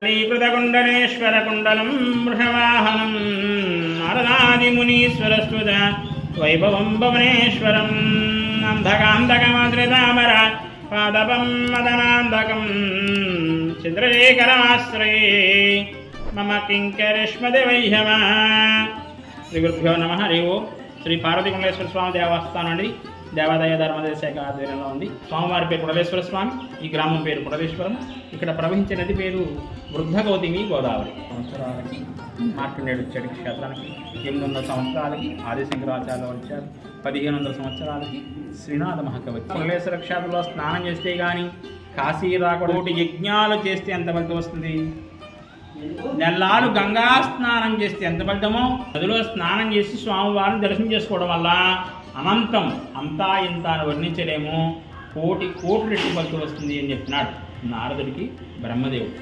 శ్రీకృతకుండలేశ్వరకుండలం వృషవాహనం నారదాదిమునీశ్వరస్తుత వైభవం భువనేశ్వరం అంధకాంధకమాశ్రితామర పాదపం మదనాంధకం చంద్రశేఖరమాశ్రయే మమ కింకరిష్మదేవయ్యమా. శ్రీ గురుభ్యో నమః. హరి ఓం. శ్రీ పార్వతీకుండలేశ్వర స్వామి దేవస్థానం అండి. దేవాదాయ ధర్మదేవ శాఖ ఆధ్వర్యంలో ఉంది. స్వామివారి పేరు కుడలేశ్వర స్వామి. ఈ గ్రామం పేరు కుడలేశ్వరం. ఇక్కడ ప్రవహించే నది పేరు వృద్ధ గౌతమి గోదావరి. సంవత్సరాలకి మార్కండేయుడు వచ్చాడు క్షేత్రానికి. 800 సంవత్సరాలకి ఆదిశంకరాచార్యులు వచ్చారు. 1500 సంవత్సరాలకి శ్రీనాథ మహాకవి. కుడలేశ్వర క్షేత్రంలో స్నానం చేస్తే కానీ కాశీ రాకూడదు. యజ్ఞాలు చేస్తే ఎంత ఫలితం వస్తుంది? నెల్లాలు గంగా స్నానం చేస్తే ఎంత ఫలితమో నదిలో స్నానం చేసి స్వామివారిని దర్శనం చేసుకోవడం వల్ల అనంతం అంతా ఇంత అని వర్ణించలేము. కోటి రెట్లు ఫలితం వస్తుంది అని చెప్తున్నాడు నారదుడికి బ్రహ్మదేవుడు.